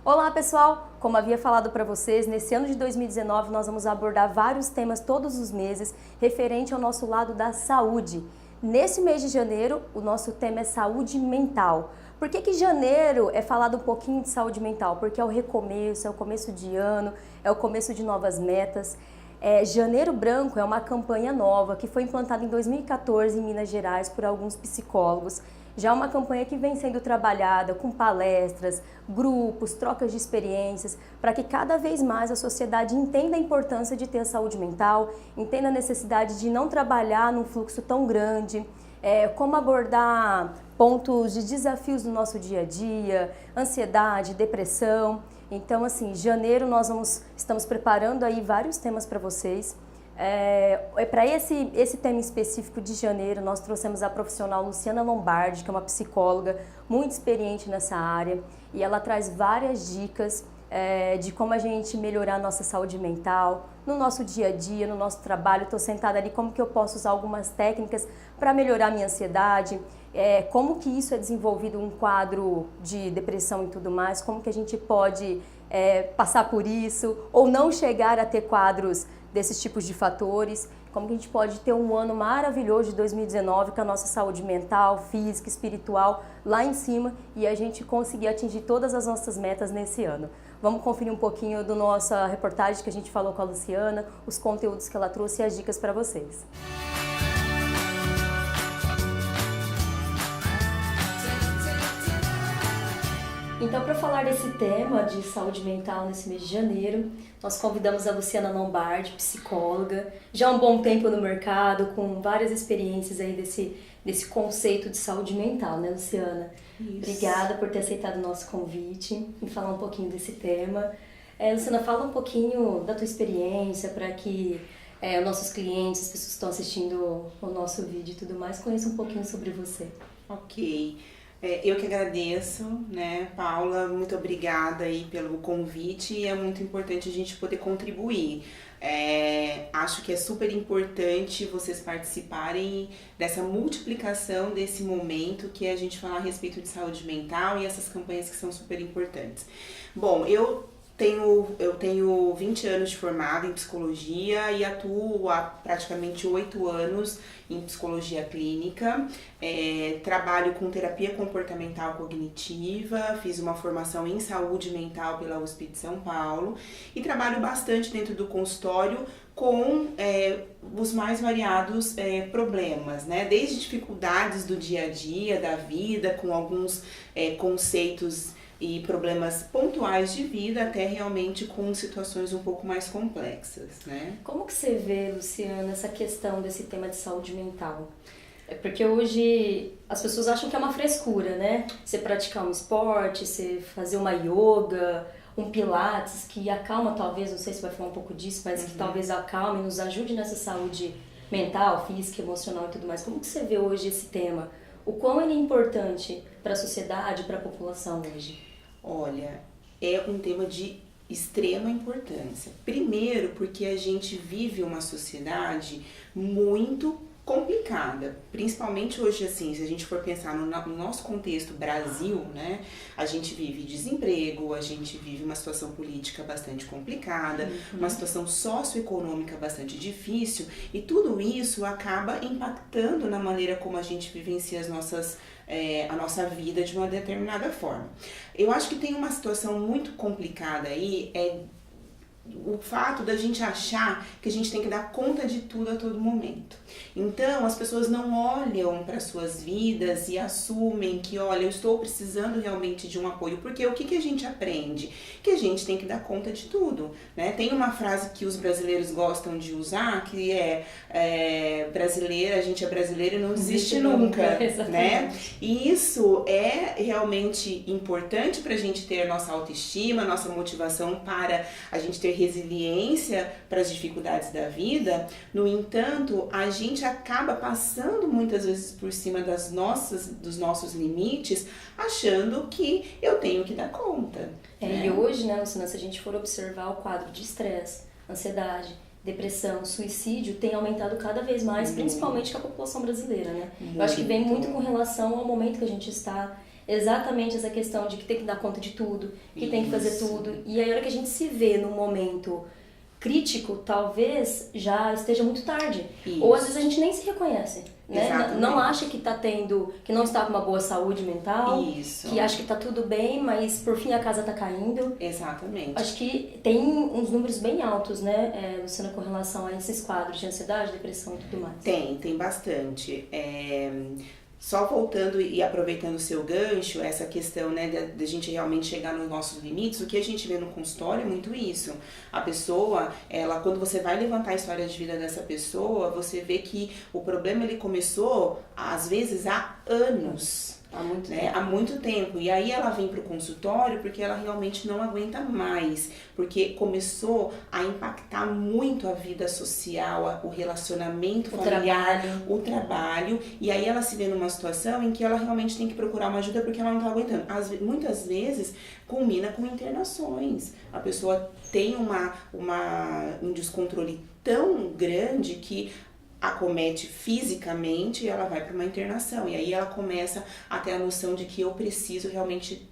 Olá pessoal, como havia falado para vocês, nesse ano de 2019 nós vamos abordar vários temas todos os meses referente ao nosso lado da saúde. Nesse mês de janeiro, o nosso tema é saúde mental. Por que janeiro é falado um pouquinho de saúde mental? Porque é o recomeço, é o começo de ano, é o começo de novas metas. Janeiro Branco é uma campanha nova que foi implantada em 2014 em Minas Gerais por alguns psicólogos. Já é uma campanha que vem sendo trabalhada com palestras, grupos, trocas de experiências, para que cada vez mais a sociedade entenda a importância de ter a saúde mental, entenda a necessidade de não trabalhar num fluxo tão grande, como abordar pontos de desafios do nosso dia a dia, ansiedade, depressão. Então, assim, janeiro estamos preparando aí vários temas para vocês. Para esse tema específico de janeiro, nós trouxemos a profissional Luciana Lombardi, que é uma psicóloga muito experiente nessa área, e ela traz várias dicas de como a gente melhorar a nossa saúde mental no nosso dia a dia, no nosso trabalho. Estou sentada ali, como que eu posso usar algumas técnicas para melhorar a minha ansiedade, como que isso é desenvolvido um quadro de depressão e tudo mais, como que a gente pode passar por isso ou não chegar a ter quadros desses tipos de fatores, como que a gente pode ter um ano maravilhoso de 2019 com a nossa saúde mental, física, espiritual lá em cima e a gente conseguir atingir todas as nossas metas nesse ano. Vamos conferir um pouquinho da nossa reportagem que a gente falou com a Luciana, os conteúdos que ela trouxe e as dicas para vocês. Então, para falar desse tema de saúde mental nesse mês de janeiro, nós convidamos a Luciana Lombardi, psicóloga, já há um bom tempo no mercado, com várias experiências aí desse conceito de saúde mental, né, Luciana? Isso. Obrigada por ter aceitado o nosso convite e falar um pouquinho desse tema. Luciana, fala um pouquinho da tua experiência para que os nossos clientes, as pessoas que estão assistindo o nosso vídeo e tudo mais, conheçam um pouquinho sobre você. Ok. Eu que agradeço, né, Paula, muito obrigada aí pelo convite e é muito importante a gente poder contribuir. Acho que é super importante vocês participarem dessa multiplicação desse momento que é a gente falar a respeito de saúde mental e essas campanhas que são super importantes. Bom, eu tenho 20 anos de formada em psicologia e atuo há praticamente 8 anos em psicologia clínica. Trabalho com terapia comportamental cognitiva, fiz uma formação em saúde mental pela USP de São Paulo e trabalho bastante dentro do consultório com os mais variados problemas, né? Desde dificuldades do dia a dia, da vida, com alguns conceitos e problemas pontuais de vida até realmente com situações um pouco mais complexas, né? Como que você vê, Luciana, essa questão desse tema de saúde mental? Porque hoje as pessoas acham que é uma frescura, né? Você praticar um esporte, você fazer uma yoga, um pilates que acalma talvez, não sei se vai falar um pouco disso, mas que talvez acalme, nos ajude nessa saúde mental, física, emocional e tudo mais. Como que você vê hoje esse tema? O quão ele é importante para a sociedade, para a população hoje? Olha, é um tema de extrema importância. Primeiro, porque a gente vive uma sociedade muito complicada, principalmente hoje, assim, se a gente for pensar no nosso contexto Brasil, né, a gente vive desemprego, a gente vive uma situação política bastante complicada, uma situação socioeconômica bastante difícil e tudo isso acaba impactando na maneira como a gente vivencia a nossa vida de uma determinada forma. Eu acho que tem uma situação muito complicada aí, o fato da gente achar que a gente tem que dar conta de tudo a todo momento. Então, as pessoas não olham para suas vidas e assumem que, olha, eu estou precisando realmente de um apoio, porque o que a gente aprende? Que a gente tem que dar conta de tudo, né? Tem uma frase que os brasileiros gostam de usar, que brasileira, a gente é brasileiro e não desiste nunca, né? E isso é realmente importante para a gente ter a nossa autoestima, nossa motivação para a gente ter resiliência para as dificuldades da vida. No entanto, a gente acaba passando muitas vezes por cima dos nossos limites, achando que eu tenho que dar conta. E hoje, né, Luciana, se a gente for observar o quadro de estresse, ansiedade, depressão, suicídio tem aumentado cada vez mais, principalmente com a população brasileira, né? Eu acho que vem muito com relação ao momento que a gente está exatamente essa questão de que tem que dar conta de tudo, que tem que fazer tudo. E aí, a hora que a gente se vê num momento crítico, talvez já esteja muito tarde. Isso. Ou às vezes a gente nem se reconhece, né? Exatamente. Não acha que tá tendo, que não está com uma boa saúde mental, Isso. que acha que tá tudo bem, mas por fim a casa tá caindo. Exatamente. Acho que tem uns números bem altos, né, Luciana, com relação a esses quadros de ansiedade, depressão e tudo mais. Tem bastante. Só voltando e aproveitando o seu gancho, essa questão, né, da gente realmente chegar nos nossos limites, o que a gente vê no consultório é muito isso. A pessoa, quando você vai levantar a história de vida dessa pessoa, você vê que o problema ele começou, às vezes, há anos. Há muito tempo. E aí ela vem pro consultório porque ela realmente não aguenta mais. Porque começou a impactar muito a vida social, o relacionamento familiar, o trabalho. E aí ela se vê numa situação em que ela realmente tem que procurar uma ajuda porque ela não tá aguentando. Muitas vezes culmina com internações. A pessoa tem um descontrole tão grande que acomete fisicamente e ela vai para uma internação. E aí ela começa a ter a noção de que eu preciso realmente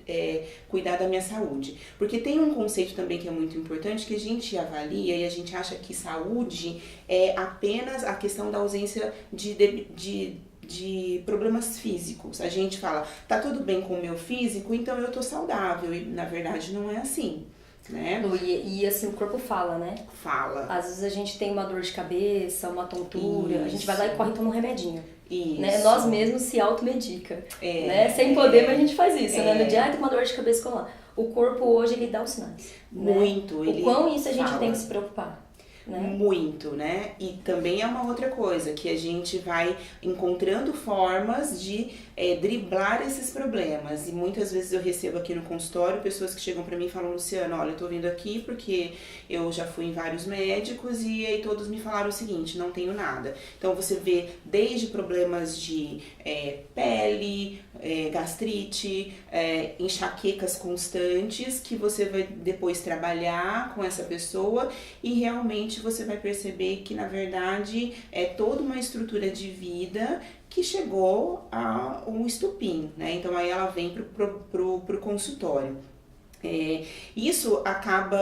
cuidar da minha saúde. Porque tem um conceito também que é muito importante, que a gente avalia e a gente acha que saúde é apenas a questão da ausência de problemas físicos. A gente fala, tá tudo bem com o meu físico, então eu tô saudável. E na verdade não é assim. Né? E assim, o corpo fala, né? Fala. Às vezes a gente tem uma dor de cabeça, uma tontura, a gente vai lá e corre e toma um remedinho. Isso. Né? Nós mesmos se automedica. Né? Sem poder, mas a gente faz isso. Né? No dia, tem uma dor de cabeça com lá. O corpo hoje, ele dá os sinais. Muito. Né? O quão isso a gente tem que se preocupar. Né? Muito, né? E também é uma outra coisa, que a gente vai encontrando formas de driblar esses problemas. E muitas vezes eu recebo aqui no consultório pessoas que chegam pra mim e falam, Luciana, olha, eu tô vindo aqui porque eu já fui em vários médicos e aí todos me falaram o seguinte, não tenho nada. Então você vê desde problemas de pele, gastrite, enxaquecas constantes, que você vai depois trabalhar com essa pessoa e realmente você vai perceber que na verdade é toda uma estrutura de vida que chegou a um estupim, né? Então aí ela vem pro consultório. Isso acaba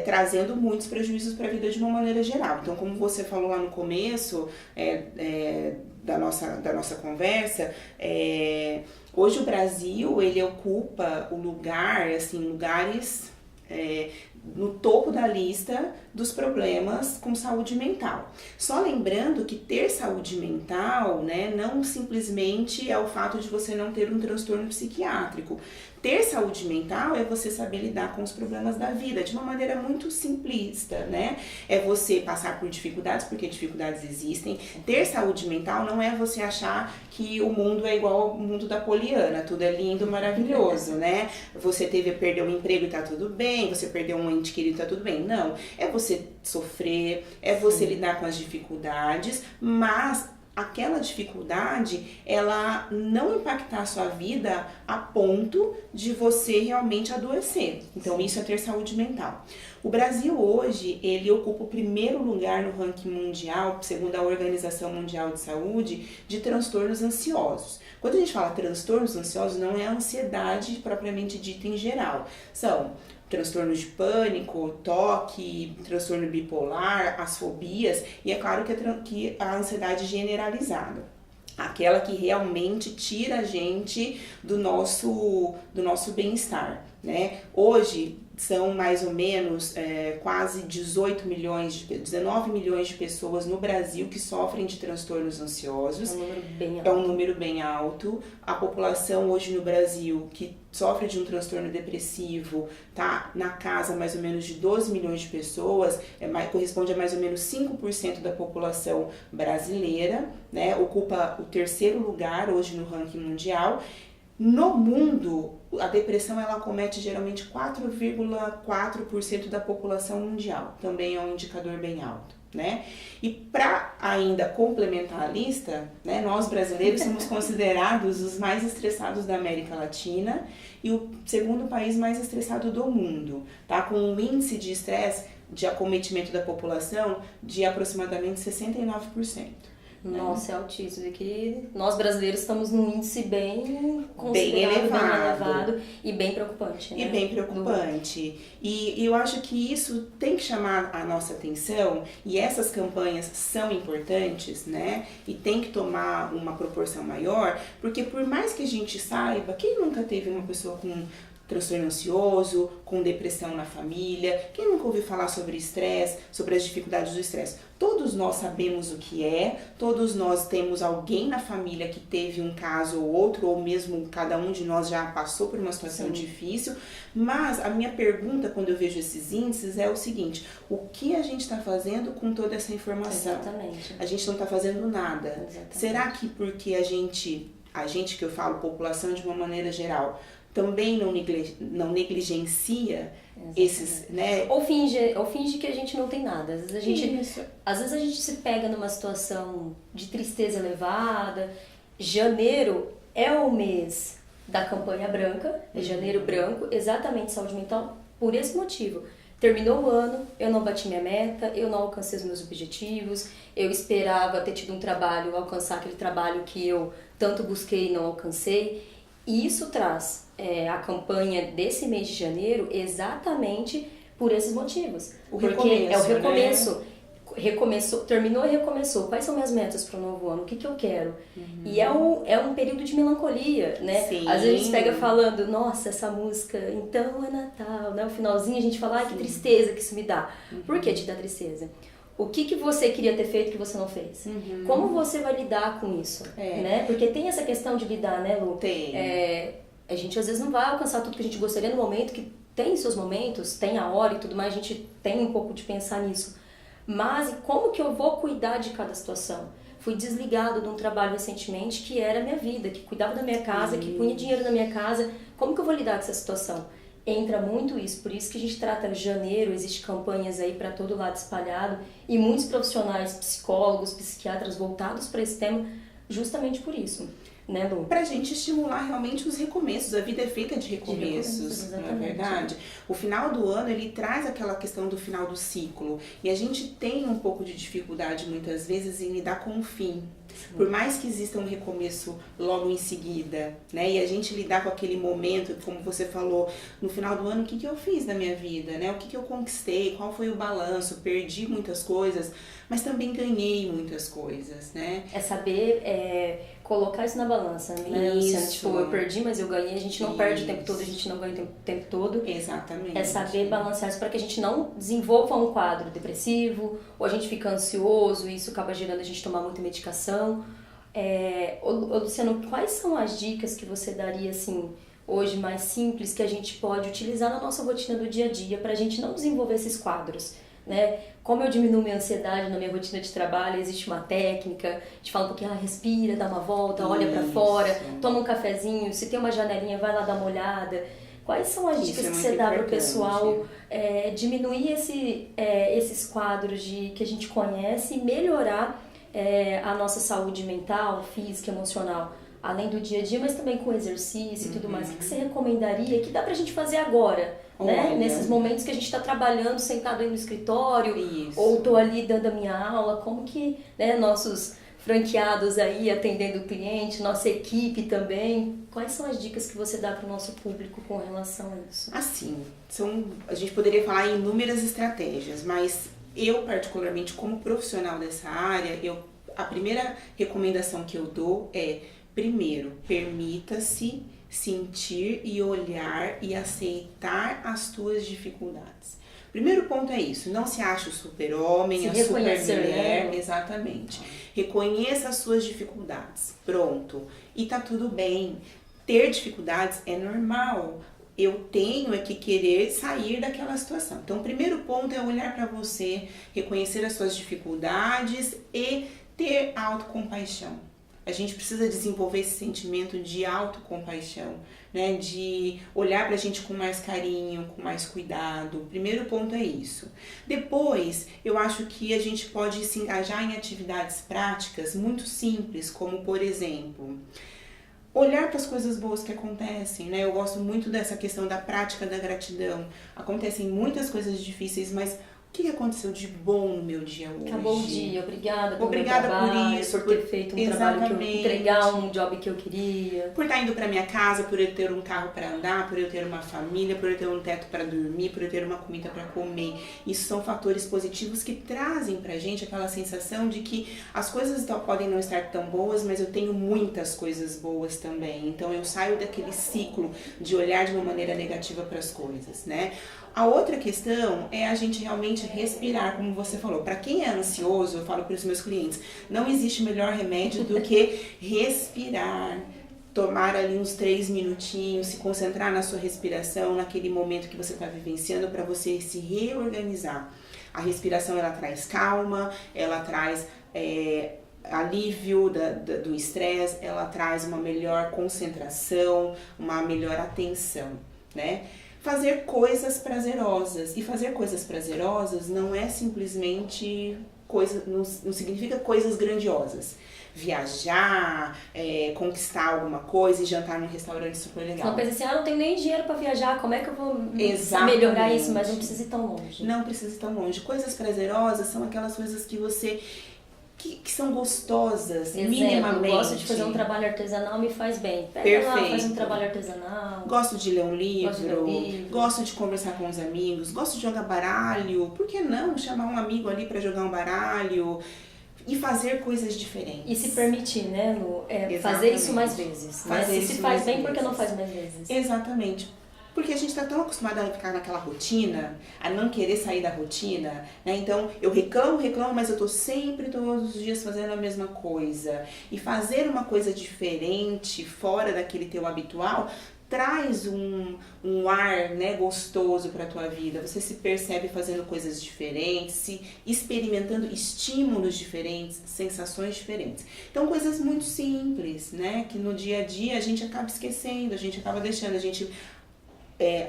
trazendo muitos prejuízos para a vida de uma maneira geral. Então, como você falou lá no começo da nossa conversa, hoje o Brasil ele ocupa o lugar, assim, lugares no topo da lista dos problemas com saúde mental. Só lembrando que ter saúde mental, né, não simplesmente é o fato de você não ter um transtorno psiquiátrico. Ter saúde mental é você saber lidar com os problemas da vida de uma maneira muito simplista, né? É você passar por dificuldades, porque dificuldades existem. Ter saúde mental não é você achar que o mundo é igual ao mundo da Poliana, tudo é lindo, maravilhoso, né? Você perdeu um emprego e tá tudo bem, você perdeu um ente querido e tá tudo bem. Não, é você sofrer, é você lidar com as dificuldades, mas aquela dificuldade, ela não impactar a sua vida a ponto de você realmente adoecer. Então, isso é ter saúde mental. O Brasil hoje, ele ocupa o primeiro lugar no ranking mundial, segundo a Organização Mundial de Saúde, de transtornos ansiosos. Quando a gente fala transtornos ansiosos, não é a ansiedade propriamente dita em geral. São transtornos de pânico, toque, transtorno bipolar, as fobias e é claro que a ansiedade generalizada. Aquela que realmente tira a gente do nosso bem-estar, né? Hoje são mais ou menos quase 19 milhões de pessoas no Brasil que sofrem de transtornos ansiosos. É um número bem alto. A população hoje no Brasil que sofre de um transtorno depressivo tá na casa mais ou menos de 12 milhões de pessoas, corresponde a mais ou menos 5% da população brasileira, né? Ocupa o terceiro lugar hoje no ranking mundial. No mundo, a depressão ela acomete geralmente 4,4% da população mundial. Também é um indicador bem alto, né? E para ainda complementar a lista, né, nós brasileiros somos considerados os mais estressados da América Latina e o segundo país mais estressado do mundo, tá? Com um índice de estresse de acometimento da população de aproximadamente 69%. Nossa, é altíssimo. E que nós brasileiros estamos num índice bem Bem elevado e bem preocupante, né? E bem preocupante. E eu acho que isso tem que chamar a nossa atenção, e essas campanhas são importantes, né? E tem que tomar uma proporção maior, porque por mais que a gente saiba, quem nunca teve uma pessoa com transtorno ansioso, com depressão na família, quem nunca ouviu falar sobre estresse, sobre as dificuldades do estresse? Todos nós sabemos o que é, todos nós temos alguém na família que teve um caso ou outro, ou mesmo cada um de nós já passou por uma situação difícil, mas a minha pergunta quando eu vejo esses índices é o seguinte: o que a gente está fazendo com toda essa informação? Exatamente. A gente não está fazendo nada. Exatamente. Será que porque a gente que eu falo, população de uma maneira geral, também não negligencia esses, né? Ou finge que a gente não tem nada. Às vezes a gente se pega numa situação de tristeza elevada. Janeiro é o mês da campanha branca, é janeiro branco, exatamente saúde mental, por esse motivo. Terminou o ano, eu não bati minha meta, eu não alcancei os meus objetivos, eu esperava ter tido um trabalho, alcançar aquele trabalho que eu tanto busquei e não alcancei. E isso traz a campanha desse mês de janeiro exatamente por esses motivos. Porque é o recomeço. Né? Recomeçou, terminou e recomeçou. Quais são minhas metas para o novo ano? O que eu quero? E é um período de melancolia, né? Sim. Às vezes a gente pega falando, nossa, essa música, então é Natal, né? O finalzinho a gente fala, que tristeza que isso me dá. Por que te dá tristeza? O que você queria ter feito que você não fez? Como você vai lidar com isso? Né? Porque tem essa questão de lidar, né, Lu? Tem. A gente às vezes não vai alcançar tudo que a gente gostaria no momento, que tem seus momentos, tem a hora e tudo mais, a gente tem um pouco de pensar nisso. Mas como que eu vou cuidar de cada situação? Fui desligado de um trabalho recentemente que era a minha vida, que cuidava da minha casa, que punha dinheiro na minha casa. Como que eu vou lidar com essa situação? Entra muito isso, por isso que a gente trata janeiro, existe campanhas aí para todo lado espalhado e muitos profissionais, psicólogos, psiquiatras voltados para esse tema justamente por isso, né, Lu? Pra gente estimular realmente os recomeços, a vida é feita de recomeços, não é verdade? O final do ano, ele traz aquela questão do final do ciclo e a gente tem um pouco de dificuldade muitas vezes em lidar com o fim. Por mais que exista um recomeço logo em seguida, né? E a gente lidar com aquele momento, como você falou, no final do ano, o que eu fiz na minha vida, né? O que eu conquistei, qual foi o balanço, perdi muitas coisas, mas também ganhei muitas coisas, né? É saber colocar isso na balança, né, Luciana? Tipo, eu perdi, mas eu ganhei. A gente não perde o tempo todo, a gente não ganha o tempo todo. Exatamente. É saber balancear isso para que a gente não desenvolva um quadro depressivo, ou a gente fica ansioso e isso acaba gerando a gente tomar muita medicação. Luciano, quais são as dicas que você daria, assim, hoje mais simples, que a gente pode utilizar na nossa rotina do dia a dia para a gente não desenvolver esses quadros? Né? Como eu diminuo minha ansiedade na minha rotina de trabalho, existe uma técnica, a gente fala um pouquinho, respira, dá uma volta, olha para fora, toma um cafezinho, se tem uma janelinha, vai lá dar uma olhada. Quais são as dicas que você dá para o pessoal diminuir esses quadros que a gente conhece e melhorar a nossa saúde mental, física, emocional? Além do dia a dia, mas também com exercício e tudo mais. O que você recomendaria que dá pra gente fazer agora, né? Nesses momentos que a gente tá trabalhando, sentado aí no escritório, ou tô ali dando a minha aula, como que, né, nossos franqueados aí atendendo o cliente, nossa equipe também, quais são as dicas que você dá pro nosso público com relação a isso? Assim, a gente poderia falar em inúmeras estratégias, mas eu particularmente como profissional dessa área, a primeira recomendação que eu dou é: primeiro, permita-se sentir e olhar e aceitar as tuas dificuldades. Primeiro ponto é isso, não se ache o super-homem, a super-mulher, exatamente. Reconheça as suas dificuldades, pronto. E tá tudo bem, ter dificuldades é normal. Eu tenho que querer sair daquela situação. Então, o primeiro ponto é olhar para você, reconhecer as suas dificuldades e ter autocompaixão. A gente precisa desenvolver esse sentimento de autocompaixão, né? De olhar pra gente com mais carinho, com mais cuidado. O primeiro ponto é isso. Depois, eu acho que a gente pode se engajar em atividades práticas muito simples, como, por exemplo, olhar para as coisas boas que acontecem, né? Eu gosto muito dessa questão da prática da gratidão. Acontecem muitas coisas difíceis, mas O que aconteceu de bom no meu dia hoje? Acabou o dia, obrigada pelo Obrigada meu trabalho, por isso, por ter feito um trabalho que eu entregar um job que eu queria. Por estar indo para minha casa, por eu ter um carro para andar, por eu ter uma família, por eu ter um teto para dormir, por eu ter uma comida para comer. Isso são fatores positivos que trazem pra gente aquela sensação de que as coisas podem não estar tão boas, mas eu tenho muitas coisas boas também. Então eu saio daquele ciclo de olhar de uma maneira negativa para as coisas, né? A outra questão é a gente realmente respirar, como você falou. Para quem é ansioso, eu falo para os meus clientes, não existe melhor remédio do que respirar. Tomar ali uns 3 minutinhos, se concentrar na sua respiração, naquele momento que você está vivenciando, para você se reorganizar. A respiração, ela traz calma, ela traz alívio do estresse, ela traz uma melhor concentração, uma melhor atenção, né? Fazer coisas prazerosas. E fazer coisas prazerosas não é simplesmente não significa coisas grandiosas. Viajar, conquistar alguma coisa e jantar num restaurante super legal. Uma coisa assim, não tenho nem dinheiro pra viajar, como é que eu vou melhorar isso? Mas não precisa ir tão longe. Não precisa ir tão longe. Coisas prazerosas são aquelas coisas que você... Que são gostosas, minimamente. Eu gosto de fazer um trabalho artesanal, me faz bem. Pega lá, faz um trabalho artesanal. Gosto de ler um livro, gosto de conversar com os amigos, gosto de jogar baralho. Por que não chamar um amigo ali para jogar um baralho? E fazer coisas diferentes. E se permitir, né, Lu? Fazer isso mais vezes. Né? Se faz bem, por que não faz mais vezes? Exatamente. Porque a gente está tão acostumado a ficar naquela rotina, a não querer sair da rotina, né? Então, eu reclamo, mas eu tô sempre, todos os dias, fazendo a mesma coisa. E fazer uma coisa diferente, fora daquele teu habitual, traz um ar, né, gostoso para a tua vida. Você se percebe fazendo coisas diferentes, se experimentando estímulos diferentes, sensações diferentes. Então, coisas muito simples, né, que no dia a dia a gente acaba esquecendo, a gente acaba deixando, a gente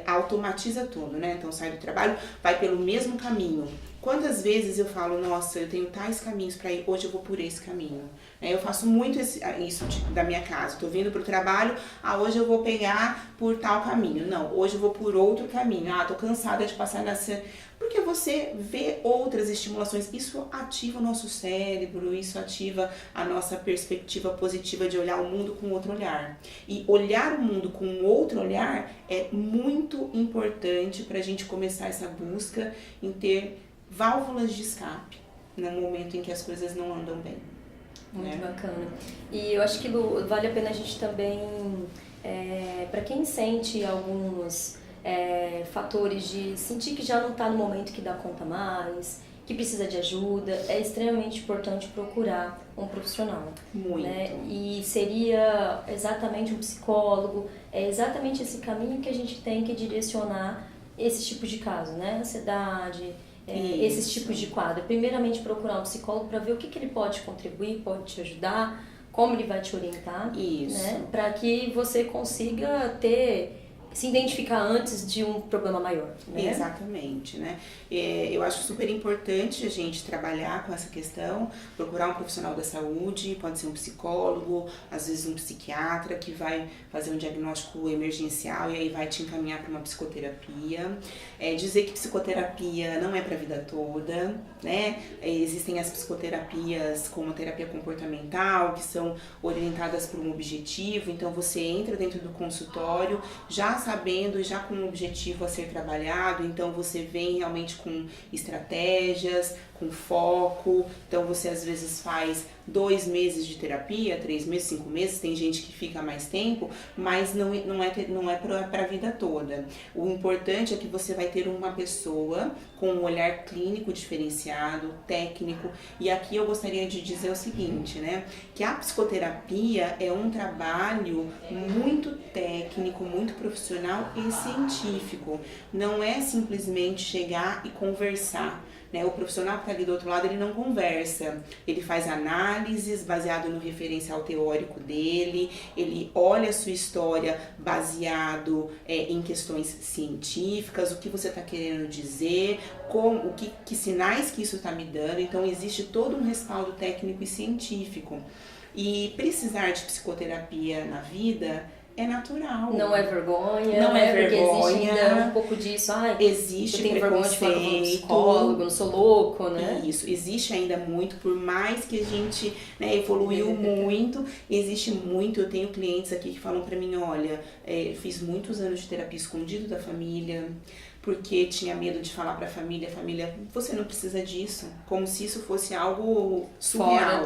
automatiza tudo, né? Então sai do trabalho, vai pelo mesmo caminho. Quantas vezes eu falo, nossa, eu tenho tais caminhos para ir, hoje eu vou por esse caminho. Eu faço muito isso da minha casa. Tô vindo pro trabalho, hoje eu vou pegar por tal caminho. Não, hoje eu vou por outro caminho. Tô cansada de passar nessa... Porque você vê outras estimulações. Isso ativa o nosso cérebro, isso ativa a nossa perspectiva positiva de olhar o mundo com outro olhar. E olhar o mundo com outro olhar é muito importante pra gente começar essa busca em ter válvulas de escape no momento em que as coisas não andam bem. Muito bacana. E eu acho que, Lu, vale a pena a gente também, para quem sente alguns fatores de sentir que já não está no momento que dá conta mais, que precisa de ajuda, é extremamente importante procurar um profissional. Muito. Né? E seria exatamente um psicólogo, é exatamente esse caminho que a gente tem que direcionar esse tipo de caso, né? Ansiedade, esses tipos de quadro. Primeiramente procurar um psicólogo para ver o que ele pode contribuir, pode te ajudar, como ele vai te orientar, né? Para que você consiga se identificar antes de um problema maior. Né? Exatamente, né? Eu acho super importante a gente trabalhar com essa questão, procurar um profissional da saúde, pode ser um psicólogo, às vezes um psiquiatra que vai fazer um diagnóstico emergencial e aí vai te encaminhar para uma psicoterapia. Dizer que psicoterapia não é para a vida toda, né? Existem as psicoterapias como a terapia comportamental, que são orientadas por um objetivo, então você entra dentro do consultório já sabendo, já com um objetivo a ser trabalhado, então você vem realmente com estratégias, com foco, então você às vezes faz 2 meses de terapia, 3 meses, 5 meses, tem gente que fica mais tempo, mas não é para a vida toda. O importante é que você vai ter uma pessoa com um olhar clínico diferenciado, técnico, e aqui eu gostaria de dizer o seguinte, né, que a psicoterapia é um trabalho muito técnico, muito profissional e científico, não é simplesmente chegar e conversar. Né? O profissional que está ali do outro lado, ele não conversa, ele faz análises baseado no referencial teórico dele, ele olha a sua história baseado em questões científicas, o que você está querendo dizer, que sinais que isso está me dando, então existe todo um respaldo técnico e científico. E precisar de psicoterapia na vida é natural. Não é vergonha, Não é porque existe vergonha. ainda um pouco disso. Ai, Existe eu tenho vergonha de falar com um preconceito. psicólogo, não sou louco, né? Isso, existe ainda muito, por mais que a gente, né, evoluiu muito, existe muito. Eu tenho clientes aqui que falam pra mim, olha, fiz muitos anos de terapia escondido da família, porque tinha medo de falar pra família, você não precisa disso, como se isso fosse algo surreal,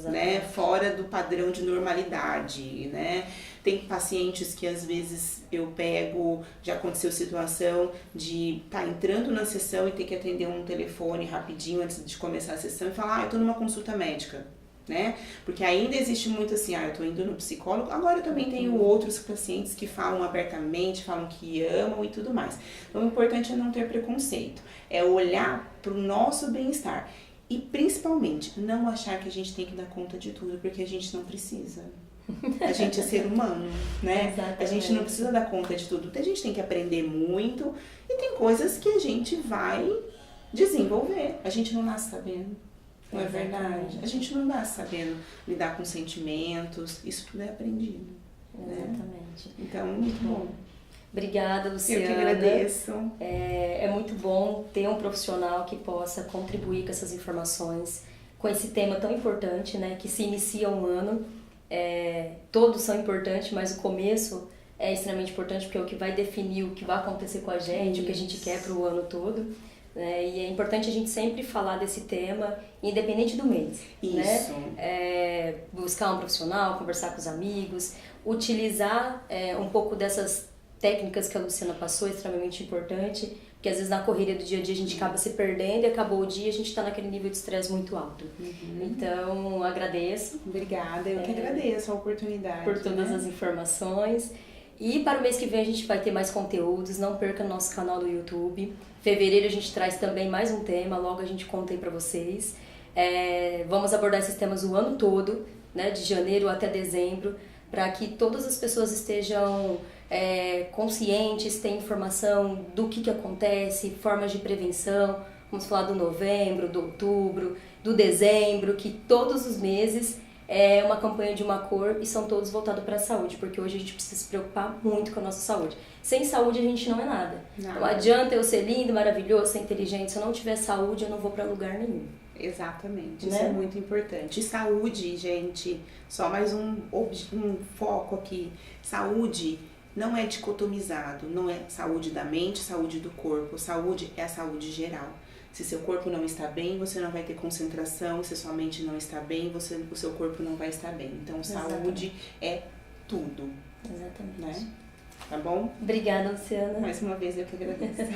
né, fora do padrão de normalidade, né. Tem pacientes que às vezes eu pego, já aconteceu situação de estar entrando na sessão e ter que atender um telefone rapidinho antes de começar a sessão e falar, eu tô numa consulta médica, né? Porque ainda existe muito assim, eu tô indo no psicólogo. Agora eu também tenho outros pacientes que falam abertamente, falam que amam e tudo mais. Então o importante é não ter preconceito, é olhar pro nosso bem-estar e principalmente não achar que a gente tem que dar conta de tudo, porque a gente não precisa. A gente é ser humano, né? Exatamente. A gente não precisa dar conta de tudo. A gente tem que aprender muito e tem coisas que a gente vai desenvolver. A gente não nasce sabendo, não é verdade? A gente não nasce sabendo lidar com sentimentos. Isso tudo é aprendido. Exatamente. Né? Então, muito bom. Obrigada, Luciana. Eu que agradeço. É muito bom ter um profissional que possa contribuir com essas informações, com esse tema tão importante, né? Que se inicia um ano. Todos são importantes, mas o começo é extremamente importante porque é o que vai definir o que vai acontecer com a gente, o que a gente quer para o ano todo. E é importante a gente sempre falar desse tema, independente do mês. Isso. Né? Buscar um profissional, conversar com os amigos, utilizar um pouco dessas técnicas que a Luciana passou, extremamente importante, porque às vezes na correria do dia a dia a gente acaba se perdendo e acabou o dia a gente está naquele nível de estresse muito alto. Então, agradeço. Obrigada, eu que agradeço a oportunidade. Por todas as informações. E para o mês que vem a gente vai ter mais conteúdos, não perca nosso canal do YouTube. Fevereiro a gente traz também mais um tema, logo a gente conta aí para vocês. Vamos abordar esses temas o ano todo, né, de janeiro até dezembro, para que todas as pessoas estejam conscientes, tenham informação do que acontece, formas de prevenção. Vamos falar do novembro, do outubro, do dezembro, que todos os meses é uma campanha de uma cor e são todos voltados para a saúde, porque hoje a gente precisa se preocupar muito com a nossa saúde. Sem saúde a gente não é nada. Não adianta eu ser lindo, maravilhoso, ser inteligente, se eu não tiver saúde eu não vou para lugar nenhum. Exatamente, né? Isso é muito importante. E saúde, gente, só mais um foco aqui. Saúde não é dicotomizado, não é saúde da mente, saúde do corpo. Saúde é a saúde geral. Se seu corpo não está bem, você não vai ter concentração. Se sua mente não está bem, o seu corpo não vai estar bem. Então, saúde é tudo. Exatamente. Né? Tá bom? Obrigada, Luciana. Mais uma vez eu que agradeço.